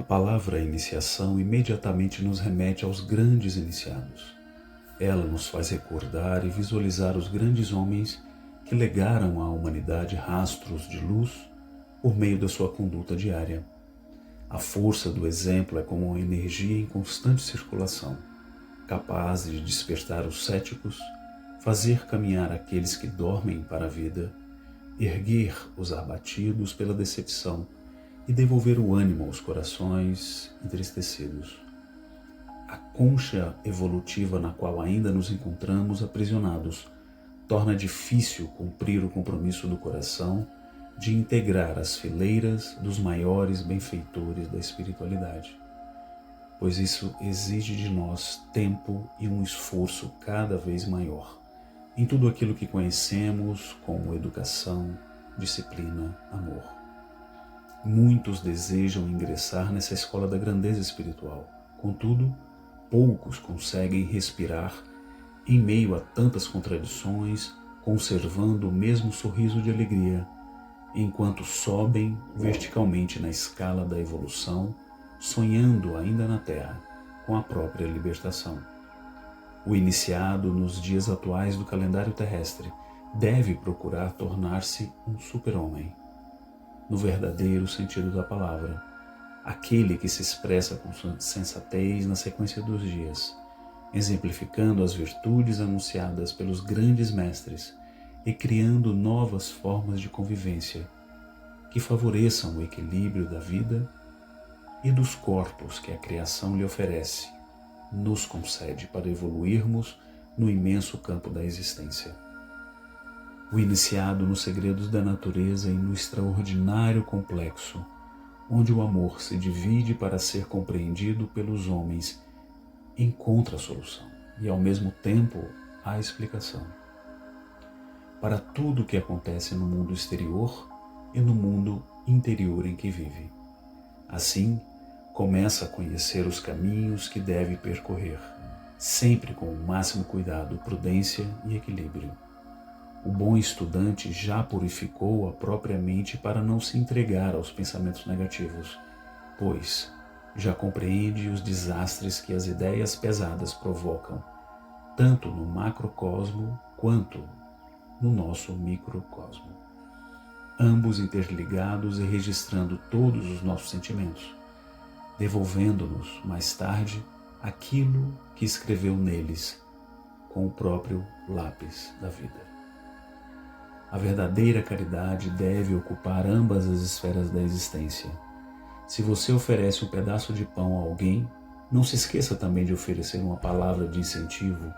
palavra iniciação imediatamente nos remete aos grandes iniciados. Ela nos faz recordar e visualizar os grandes homens que legaram à humanidade rastros de luz por meio da sua conduta diária. A força do exemplo é como uma energia em constante circulação, capaz de despertar os céticos, fazer caminhar aqueles que dormem para a vida, erguer os abatidos pela decepção e devolver o ânimo aos corações entristecidos. A concha evolutiva na qual ainda nos encontramos aprisionados torna difícil cumprir o compromisso do coração de integrar as fileiras dos maiores benfeitores da espiritualidade, pois isso exige de nós tempo e um esforço cada vez maior em tudo aquilo que conhecemos como educação, disciplina, amor. Muitos desejam ingressar nessa escola da grandeza espiritual, contudo, poucos conseguem respirar em meio a tantas contradições, conservando o mesmo sorriso de alegria, enquanto sobem verticalmente na escala da evolução, sonhando ainda na Terra com a própria libertação. O iniciado nos dias atuais do calendário terrestre deve procurar tornar-se um super-homem, no verdadeiro sentido da palavra, aquele que se expressa com sensatez na sequência dos dias, exemplificando as virtudes anunciadas pelos grandes mestres e criando novas formas de convivência que favoreçam o equilíbrio da vida e dos corpos que a criação lhe oferece, nos concede para evoluirmos no imenso campo da existência. O iniciado nos segredos da natureza e no extraordinário complexo, onde o amor se divide para ser compreendido pelos homens, encontra a solução e, ao mesmo tempo, a explicação para tudo o que acontece no mundo exterior e no mundo interior em que vive. Assim, começa a conhecer os caminhos que deve percorrer, sempre com o máximo cuidado, prudência e equilíbrio. O bom estudante já purificou a própria mente para não se entregar aos pensamentos negativos, pois já compreende os desastres que as ideias pesadas provocam, tanto no macrocosmo quanto no nosso microcosmo, ambos interligados e registrando todos os nossos sentimentos, devolvendo-nos mais tarde aquilo que escreveu neles com o próprio lápis da vida. A verdadeira caridade deve ocupar ambas as esferas da existência. Se você oferece um pedaço de pão a alguém, não se esqueça também de oferecer uma palavra de incentivo,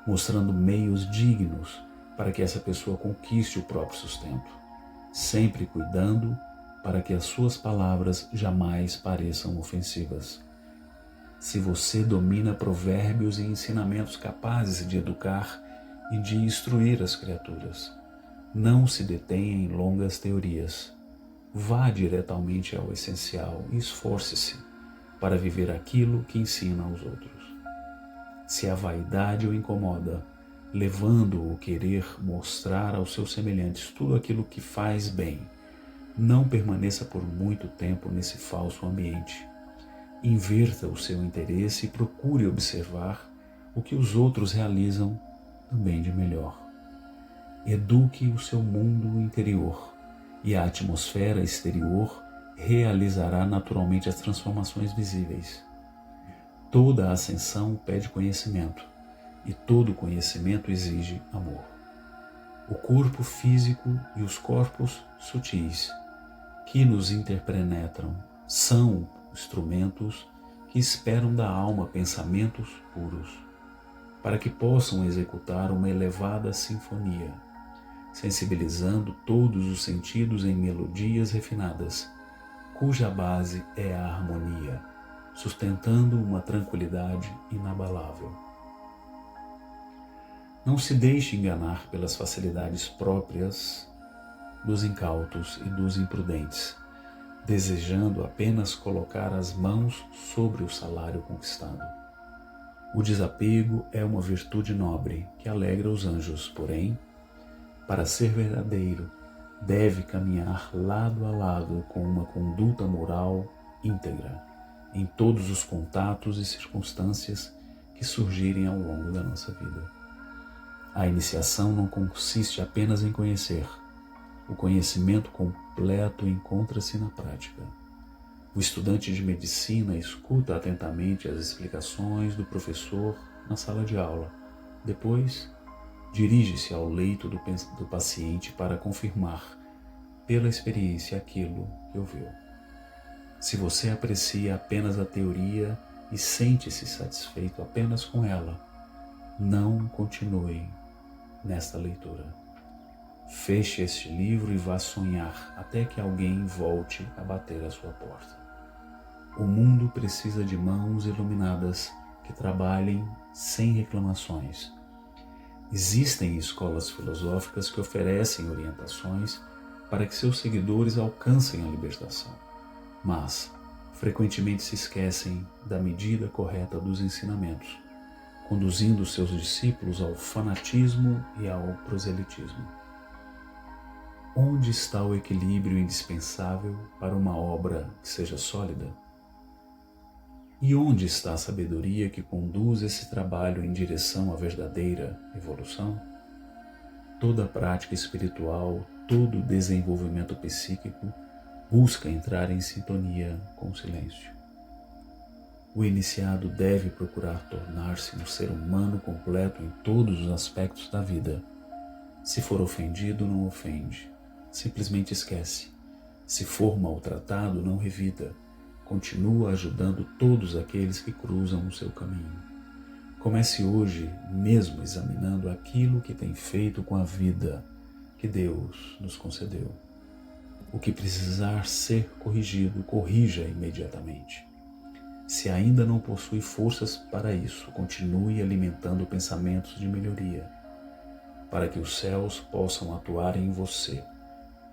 mostrando meios dignos para que essa pessoa conquiste o próprio sustento, sempre cuidando para que as suas palavras jamais pareçam ofensivas. Se você domina provérbios e ensinamentos capazes de educar e de instruir as criaturas, não se detenha em longas teorias. Vá diretamente ao essencial e esforce-se para viver aquilo que ensina aos outros. Se a vaidade o incomoda, levando-o a querer mostrar aos seus semelhantes tudo aquilo que faz bem, não permaneça por muito tempo nesse falso ambiente. Inverta o seu interesse e procure observar o que os outros realizam também de melhor. Eduque o seu mundo interior e a atmosfera exterior realizará naturalmente as transformações visíveis. Toda ascensão pede conhecimento e todo conhecimento exige amor. O corpo físico e os corpos sutis que nos interpenetram são instrumentos que esperam da alma pensamentos puros, para que possam executar uma elevada sinfonia, sensibilizando todos os sentidos em melodias refinadas, cuja base é a harmonia, sustentando uma tranquilidade inabalável. Não se deixe enganar pelas facilidades próprias dos incautos e dos imprudentes, desejando apenas colocar as mãos sobre o salário conquistado. O desapego é uma virtude nobre que alegra os anjos, porém, para ser verdadeiro, deve caminhar lado a lado com uma conduta moral íntegra, em todos os contatos e circunstâncias que surgirem ao longo da nossa vida. A iniciação não consiste apenas em conhecer. O conhecimento completo encontra-se na prática. O estudante de medicina escuta atentamente as explicações do professor na sala de aula. Depois, dirige-se ao leito do paciente para confirmar, pela experiência, aquilo que ouviu. Se você aprecia apenas a teoria e sente-se satisfeito apenas com ela, não continue nesta leitura. Feche este livro e vá sonhar até que alguém volte a bater à sua porta. O mundo precisa de mãos iluminadas que trabalhem sem reclamações. Existem escolas filosóficas que oferecem orientações para que seus seguidores alcancem a libertação, mas frequentemente se esquecem da medida correta dos ensinamentos, conduzindo seus discípulos ao fanatismo e ao proselitismo. Onde está o equilíbrio indispensável para uma obra que seja sólida? E onde está a sabedoria que conduz esse trabalho em direção à verdadeira evolução? Toda prática espiritual, todo desenvolvimento psíquico busca entrar em sintonia com o silêncio. O iniciado deve procurar tornar-se um ser humano completo em todos os aspectos da vida. Se for ofendido, não ofende. Simplesmente esquece. Se for maltratado, não revida. Continua ajudando todos aqueles que cruzam o seu caminho. Comece hoje mesmo examinando aquilo que tem feito com a vida que Deus nos concedeu. O que precisar ser corrigido, corrija imediatamente. Se ainda não possui forças para isso, continue alimentando pensamentos de melhoria, para que os céus possam atuar em você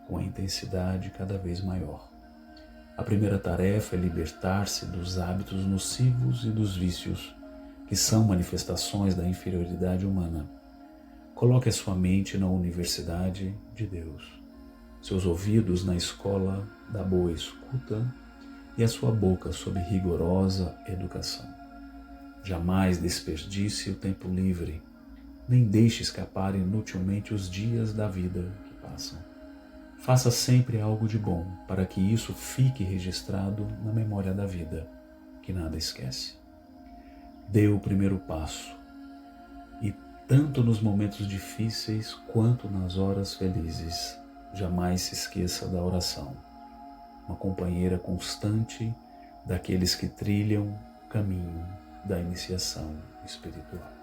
com a intensidade cada vez maior. A primeira tarefa é libertar-se dos hábitos nocivos e dos vícios, que são manifestações da inferioridade humana. Coloque a sua mente na universidade de Deus, seus ouvidos na escola da boa escuta e a sua boca sob rigorosa educação. Jamais desperdice o tempo livre, nem deixe escapar inutilmente os dias da vida que passam. Faça sempre algo de bom, para que isso fique registrado na memória da vida, que nada esquece. Dê o primeiro passo, e tanto nos momentos difíceis quanto nas horas felizes, jamais se esqueça da oração, uma companheira constante daqueles que trilham o caminho da iniciação espiritual.